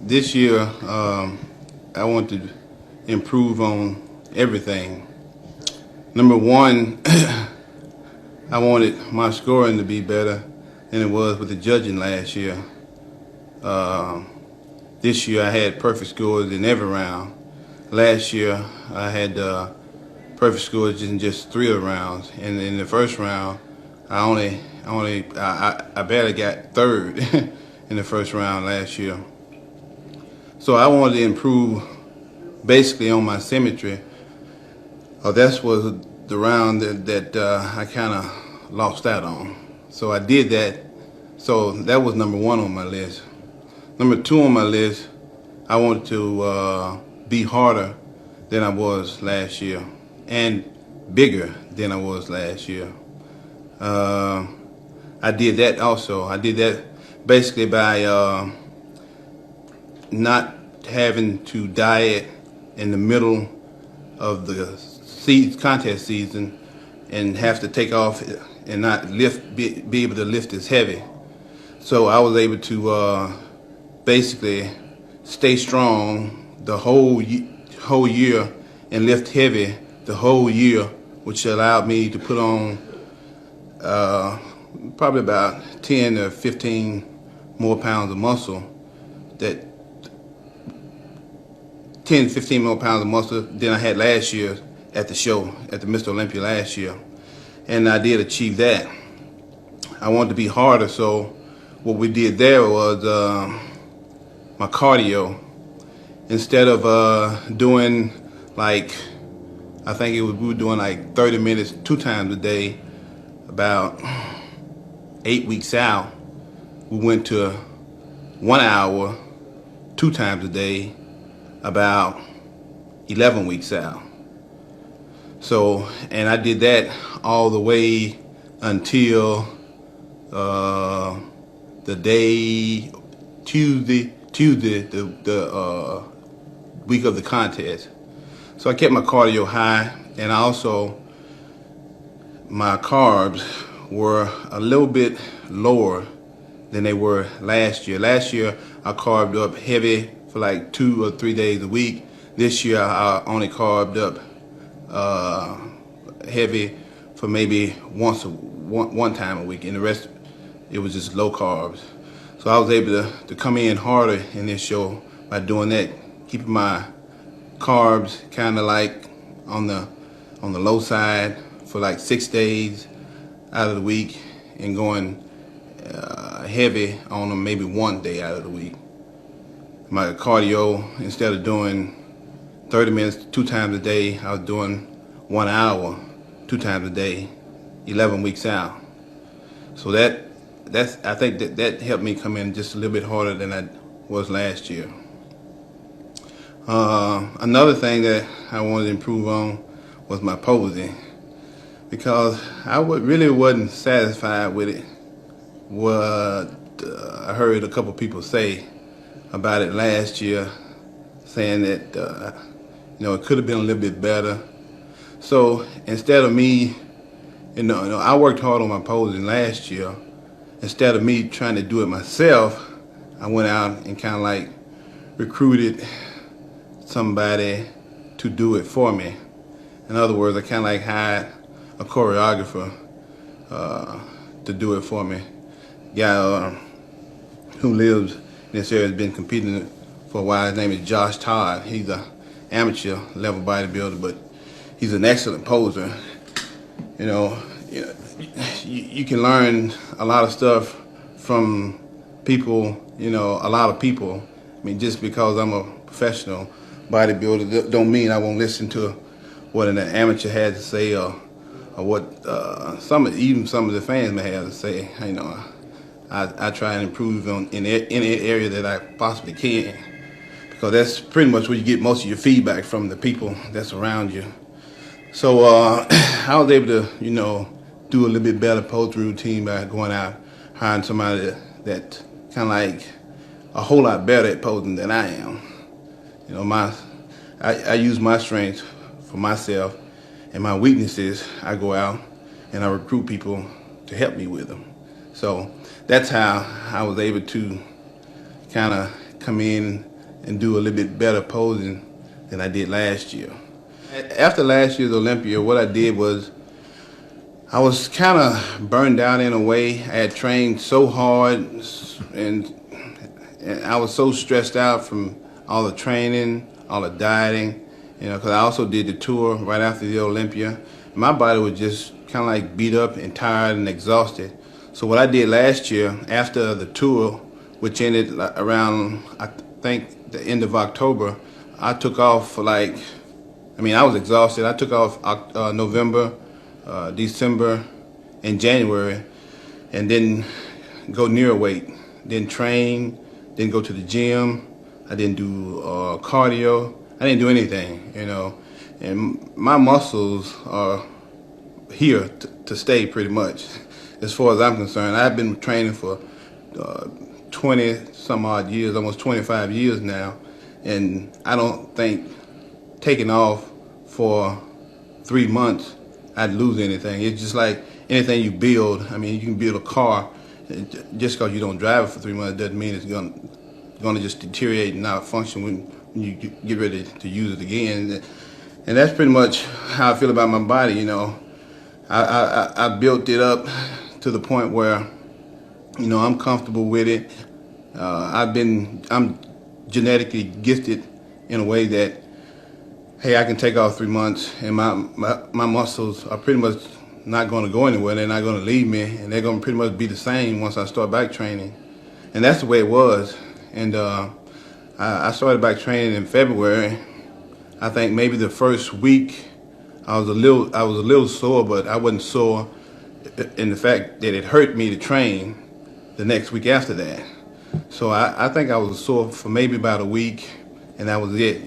This year, I want to improve on everything. Number one, I wanted my scoring to be better than it was with the judging last year. This year, I had perfect scores in every round. Last year, I had perfect scores in just 3 of the rounds. And in the first round, I barely got third in the first round last year. So I wanted to improve basically on my symmetry. That was the round that I kind of lost out on. So I did that. So that was number one on my list. Number two on my list, I wanted to be harder than I was last year and bigger than I was last year. I did that also. I did that basically by not having to diet in the middle of the contest season and have to take off and not be able to lift as heavy. So I was able to basically stay strong the whole year and lift heavy the whole year, which allowed me to put on probably about 10 or 15 more pounds of muscle. That 10 to 15 more pounds of muscle than I had last year at the show, at the Mr. Olympia last year. And I did achieve that. I wanted to be harder, so what we did there was my cardio. Instead of doing like, I think we were doing like 30 minutes 2 times a day, about 8 weeks out, we went to 1 hour 2 times a day, about 11 weeks out. So, and I did that all the way until the day Tuesday, the week of the contest. So I kept my cardio high, and also my carbs were a little bit lower than they were last year. Last year I carved up heavy for like 2 or 3 days a week. This year I only carved up heavy for maybe one time a week, and the rest it was just low carbs. So I was able to come in harder in this show by doing that, keeping my carbs kind of like on the low side for like 6 days out of the week, and going heavy on them maybe 1 day out of the week. My cardio, instead of doing 30 minutes 2 times a day, I was doing 1 hour 2 times a day, 11 weeks out. So I think that helped me come in just a little bit harder than I was last year. Another thing that I wanted to improve on was my posing, because I really wasn't satisfied with it. What I heard a couple people say about it last year, saying that it could have been a little bit better. So instead of me, I worked hard on my posing last year. Instead of me trying to do it myself, I went out and kind of like recruited somebody to do it for me. In other words, I kind of like hired a choreographer to do it for me. Guy who lives in this area has been competing for a while. His name is Josh Todd. He's an amateur level bodybuilder, but he's an excellent poser. You can learn a lot of stuff from people, a lot of people. I mean, just because I'm a professional bodybuilder don't mean I won't listen to what an amateur had to say, or what some of the fans may have to say. I try and improve in any area that I possibly can, because that's pretty much where you get most of your feedback from, the people that's around you. So I was able to, do a little bit better post routine by going out, hiring somebody that kind of like a whole lot better at posing than I am. I use my strengths for myself, and my weaknesses I go out and I recruit people to help me with them. So that's how I was able to kind of come in and do a little bit better posing than I did last year. After last year's Olympia, what I did was I was kind of burned out in a way. I had trained so hard, and I was so stressed out from all the training, all the dieting, because I also did the tour right after the Olympia. My body was just kind of like beat up and tired and exhausted. So what I did last year after the tour, which ended around, I think, the end of October, I took off for I was exhausted. I took off November, December, and January, and didn't go near weight. Didn't train, didn't go to the gym. I didn't do cardio. I didn't do anything, And my muscles are here to stay pretty much, as far as I'm concerned. I've been training for 20 some odd years, almost 25 years now, and I don't think taking off for 3 months I'd lose anything. It's just like anything you build. I mean, you can build a car. Just because you don't drive it for 3 months doesn't mean it's going to just deteriorate and not function when you get ready to use it again. And that's pretty much how I feel about my body. I built it up to the point where I'm comfortable with it. I'm genetically gifted in a way that, hey, I can take off 3 months and my muscles are pretty much not going to go anywhere. They're not going to leave me, and they're going to pretty much be the same once I start back training. And that's the way it was. And I started back training in February. I think maybe the first week I was a little sore, but I wasn't sore in the fact that it hurt me to train the next week after that. So I think I was sore for maybe about a week, and that was it.